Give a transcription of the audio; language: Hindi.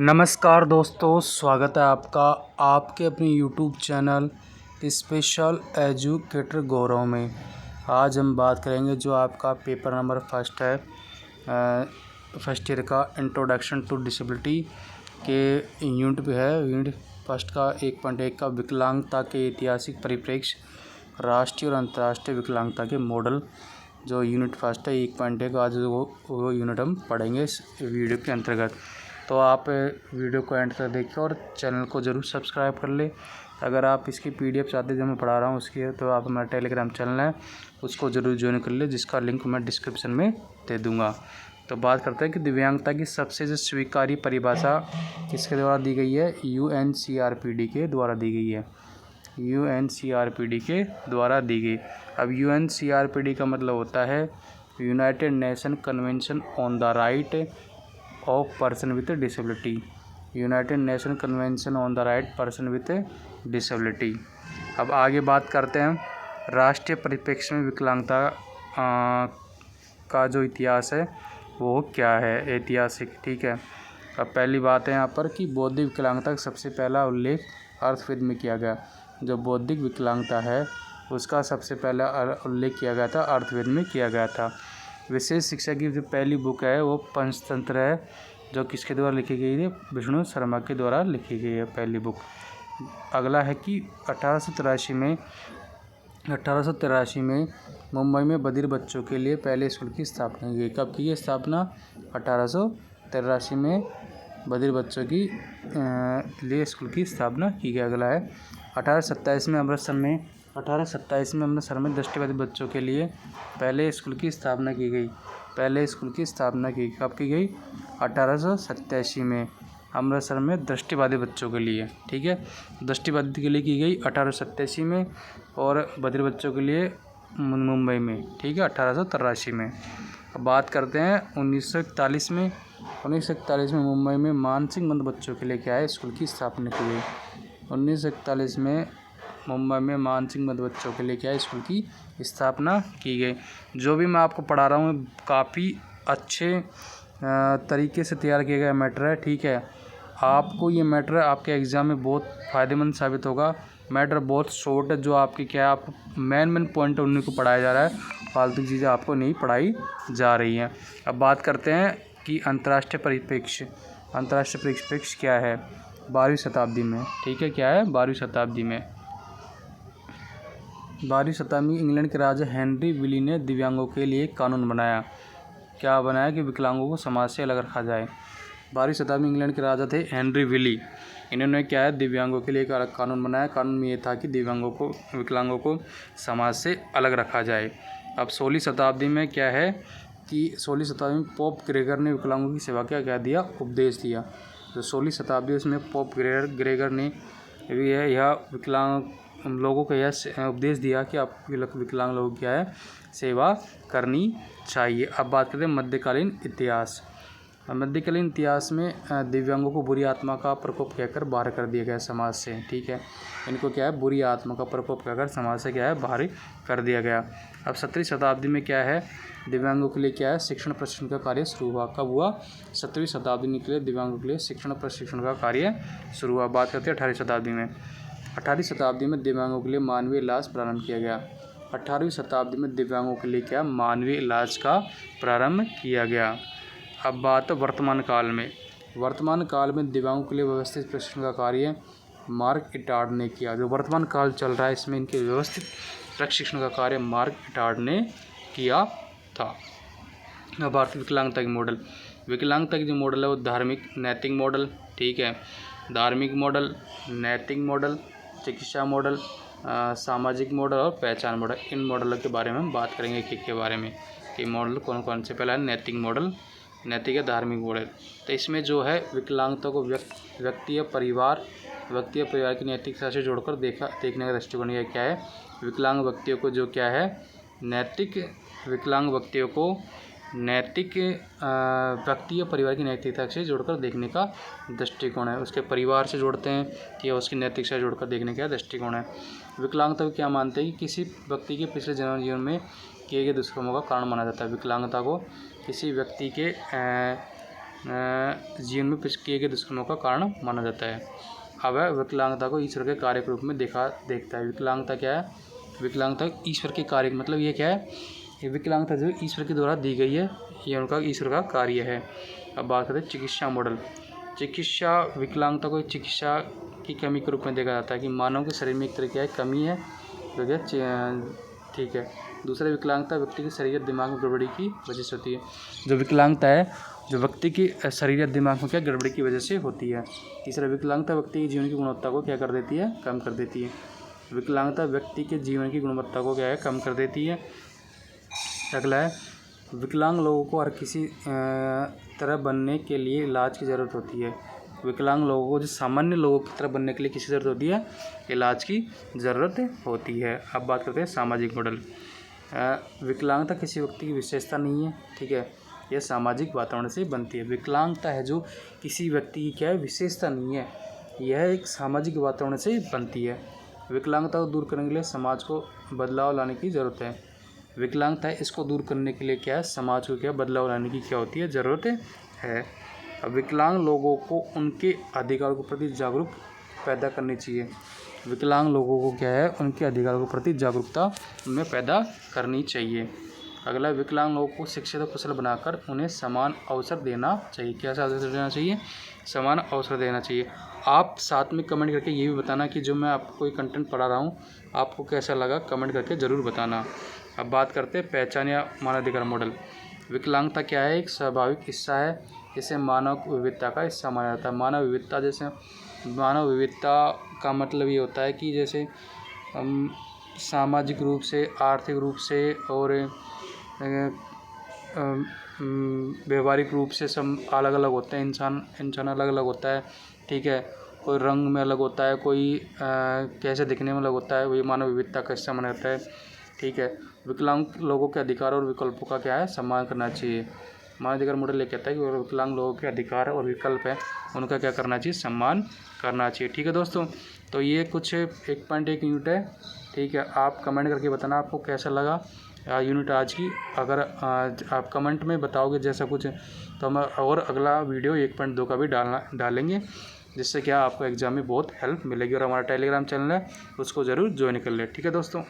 नमस्कार दोस्तों, स्वागत है आपका आपके अपने यूट्यूब चैनल स्पेशल एजुकेटर गौरव में। आज हम बात करेंगे जो आपका पेपर नंबर फर्स्ट है, फर्स्ट ईयर का इंट्रोडक्शन टू डिसेबिलिटी के यूनिट पे है। यूनिट फर्स्ट का 1.1 का विकलांगता के ऐतिहासिक परिप्रेक्ष्य, राष्ट्रीय और अंतर्राष्ट्रीय विकलांगता के मॉडल। जो यूनिट फर्स्ट है 1.1 आज वो यूनिट हम पढ़ेंगे इस वीडियो के अंतर्गत। तो आप वीडियो को एंड तक देखिए और चैनल को ज़रूर सब्सक्राइब कर ले। अगर आप इसकी पीडीएफ चाहते हैं जो मैं पढ़ा रहा हूँ उसकी, तो आप हमारा टेलीग्राम चैनल है उसको ज़रूर ज्वाइन कर ले, जिसका लिंक मैं डिस्क्रिप्शन में दे दूँगा। तो बात करते हैं कि दिव्यांगता की सबसे जो स्वीकार्य परिभाषा किसके द्वारा दी गई है, UNCRPD के द्वारा दी गई है। UNCRPD के द्वारा दी गई। अब UNCRPD का मतलब होता है United nation convention on the right of person with disability. United nation convention on the right person with disability. अब आगे बात करते हैं राष्ट्रीय परिप्रेक्ष्य में विकलांगता का जो इतिहास है वो क्या है, ऐतिहासिक। ठीक है, अब पहली बात है यहाँ पर कि बौद्धिक विकलांगता का सबसे पहला उल्लेख अर्थवेद में किया गया। जो बौद्धिक विकलांगता है उसका सबसे पहला उल्लेख किया गया था, अर्थवेद में किया गया था। विशेष शिक्षा की जो पहली बुक है वो पंचतंत्र है, जो किसके द्वारा लिखी गई है, विष्णु शर्मा के द्वारा लिखी गई है पहली बुक। अगला है कि 1883 में मुंबई में बधिर बच्चों के लिए पहले स्कूल की स्थापना की गई। कब की ये स्थापना? 1883 में बधिर बच्चों की लिए स्कूल की स्थापना की गई। अगला है 1827 में अमृतसर में दृष्टिबाधित बच्चों के लिए पहले स्कूल की स्थापना की गई। पहले स्कूल की स्थापना की कब की गई? 1887 में अमृतसर में दृष्टिबाधित बच्चों के लिए। ठीक है, दृष्टिबाधित के लिए की गई 1887 में और बधिर बच्चों के लिए मुंबई में। ठीक है, 1883 में। अब बात करते हैं 1941 में। 1941 में मुंबई में मानसिक मंद बच्चों के लिए क्या है, स्कूल की स्थापना की गई। 1941 में मुंबई में मानसिक मंद बच्चों के लिए क्या है, स्कूल की स्थापना की गई। जो भी मैं आपको पढ़ा रहा हूँ काफ़ी अच्छे तरीके से तैयार किया गया मैटर है। ठीक है, आपको ये मैटर आपके एग्ज़ाम में बहुत फ़ायदेमंद साबित होगा। मैटर बहुत शॉर्ट है, जो आपके क्या है, आपको मेन पॉइंट उन्हीं को पढ़ाया जा रहा है, फालतू चीज़ें आपको नहीं पढ़ाई जा रही हैं। अब बात करते हैं कि अंतर्राष्ट्रीय परिप्रेक्ष्य। अंतर्राष्ट्रीय परिप्रेक्ष्य क्या है 12वीं शताब्दी में। ठीक है, क्या है 12वीं शताब्दी में। 12वीं शताब्दी में इंग्लैंड के राजा हेनरी विली ने दिव्यांगों के लिए एक कानून बनाया। क्या बनाया कि विकलांगों को समाज से अलग रखा जाए। 12वीं शताब्दी में इंग्लैंड के राजा थे हेनरी विली। इन्होंने क्या है, दिव्यांगों के लिए एक अलग कानून बनाया। कानून में ये था कि विकलांगों को समाज से अलग रखा जाए। अब 16वीं शताब्दी में क्या है कि 16वीं शताब्दी में पोप ग्रेगर ने विकलांगों की सेवा क्या दिया, उपदेश दिया। जो 16वीं शताब्दी उसमें पोप ग्रेगर ने यह विकलांग लोगों को यह उपदेश दिया कि आप विकलांग लोगों की क्या है, सेवा करनी चाहिए। अब बात करते हैं मध्यकालीन इतिहास। मध्यकालीन इतिहास में दिव्यांगों को बुरी आत्मा का प्रकोप कहकर बाहर कर दिया गया समाज से। ठीक है, इनको क्या है, बुरी आत्मा का प्रकोप कहकर समाज से क्या है, बाहर कर दिया गया। अब 17वीं शताब्दी में क्या है, दिव्यांगों के लिए क्या है, शिक्षण प्रशिक्षण का कार्य शुरू हुआ। कब हुआ? 17वीं शताब्दी के लिए दिव्यांगों के लिए शिक्षण प्रशिक्षण का कार्य शुरू हुआ। बात करते हैं 18वीं शताब्दी में। 18वीं शताब्दी में दिव्यांगों के लिए मानवीय इलाज प्रारंभ किया गया। 18वीं शताब्दी में दिव्यांगों के लिए क्या, मानवीय इलाज का प्रारंभ किया गया। अब बात है वर्तमान काल में। वर्तमान काल में दिव्यांगों के लिए व्यवस्थित प्रशिक्षण का कार्य मार्क इटार्ड ने किया। जो वर्तमान काल चल रहा है इसमें इनके व्यवस्थित प्रशिक्षण का कार्य मार्क इटार्ड ने किया था। अब भारतीय विकलांगता की मॉडल। विकलांगता की जो मॉडल है वो धार्मिक नैतिक मॉडल। ठीक है, धार्मिक मॉडल, नैतिक मॉडल, चिकित्सा मॉडल, सामाजिक मॉडल और पहचान मॉडल। इन मॉडलों के बारे में हम बात करेंगे एक के बारे में कि मॉडल कौन कौन से। पहला है नैतिक मॉडल, नैतिक या धार्मिक मॉडल। तो इसमें जो है विकलांगता को व्यक्ति या परिवार की नैतिकता से जोड़कर देखने का दृष्टिकोण यह क्या है, विकलांग व्यक्तियों को जो क्या है, विकलांग व्यक्तियों को नैतिक व्यक्ति या परिवार की नैतिकता से जोड़कर देखने का दृष्टिकोण है। उसके परिवार से जोड़ते हैं कि उसकी नैतिकता से जोड़कर देखने का दृष्टिकोण है। विकलांगता को क्या मानते हैं कि किसी व्यक्ति के पिछले जीवन में किए गए दुष्कर्मों का कारण माना जाता है। विकलांगता को किसी व्यक्ति के जीवन में किए गए दुष्कर्मों का कारण माना जाता है। अब वह विकलांगता को ईश्वर के कार्य के रूप में देखता है। विकलांगता क्या है? विकलांगता ईश्वर के कार्य, मतलब ये क्या है? ये विकलांगता जो ईश्वर के द्वारा दी गई है, ये उनका ईश्वर का कार्य है। अब बात करते हैं चिकित्सा मॉडल। चिकित्सा विकलांगता को चिकित्सा की कमी के रूप में देखा जाता है कि मानव के शरीर में एक तरह की कमी है, ठीक है। दूसरा, विकलांगता व्यक्ति के शरीर या दिमाग में गड़बड़ी की वजह से होती है। जो विकलांगता है जो व्यक्ति की शरीर या दिमाग में क्या गड़बड़ी की वजह से होती है। तीसरा, विकलांगता व्यक्ति के जीवन की गुणवत्ता को क्या कर देती है? कम कर देती है। विकलांगता व्यक्ति के जीवन की गुणवत्ता को क्या है? कम कर देती है। अगला है, विकलांग लोगों को हर किसी तरह बनने के लिए इलाज की ज़रूरत होती है। विकलांग लोगों को जो सामान्य लोगों की तरह बनने के लिए किसी ज़रूरत होती है? इलाज की ज़रूरत होती है। अब बात करते हैं सामाजिक मॉडल। विकलांगता किसी व्यक्ति की विशेषता नहीं है, ठीक है, यह सामाजिक वातावरण से बनती है। विकलांगता है जो किसी व्यक्ति की क्या है? विशेषता नहीं है, यह एक सामाजिक वातावरण से बनती है। विकलांगता को दूर करने के लिए समाज को बदलाव लाने की ज़रूरत है। विकलांगता है, इसको दूर करने के लिए क्या है? समाज को क्या बदलाव लाने की क्या होती है? ज़रूरत है। अब विकलांग लोगों को उनके अधिकारों के प्रति जागरूक पैदा करनी चाहिए। विकलांग लोगों को क्या है? उनके अधिकारों के प्रति जागरूकता उनमें पैदा करनी चाहिए। अगला, विकलांग लोगों को शिक्षित और कुशल बनाकर उन्हें समान अवसर देना चाहिए। क्या अवसर देना चाहिए? समान अवसर देना चाहिए। आप साथ में कमेंट करके ये भी बताना कि जो मैं आपको कोई कंटेंट पढ़ा रहा हूँ आपको कैसा लगा, कमेंट करके ज़रूर बताना। अब बात करते हैं पहचान या मानवाधिकार मॉडल। विकलांगता क्या है? एक स्वाभाविक हिस्सा है, इसे मानव विविधता का हिस्सा माना जाता है। मानव विविधता, जैसे मानव विविधता का मतलब ये होता है कि जैसे हम सामाजिक रूप से, आर्थिक रूप से और व्यवहारिक रूप से सब अलग अलग होते हैं। इंसान अलग अलग होता है, ठीक है। कोई रंग में अलग होता है, कोई कैसे दिखने में अलग होता है, वही मानव विविधता का हिस्सा माना जाता है, ठीक है। विकलांग लोगों के अधिकार और विकल्पों का क्या है? सम्मान करना चाहिए। मानवाधिकार मॉडल ये कहता है कि विकलांग लोगों के अधिकार और विकल्प है उनका क्या करना चाहिए? सम्मान करना चाहिए, ठीक है दोस्तों। तो ये कुछ 1.1 यूनिट है, ठीक है। आप कमेंट करके बताना आपको कैसा लगा यूनिट आज की। अगर आप कमेंट में बताओगे जैसा कुछ तो हम और अगला वीडियो 1.2 का भी डालेंगे, जिससे क्या आपको एग्ज़ाम में बहुत हेल्प मिलेगी। और हमारा टेलीग्राम चैनल है उसको ज़रूर ज्वाइन कर लें, ठीक है दोस्तों।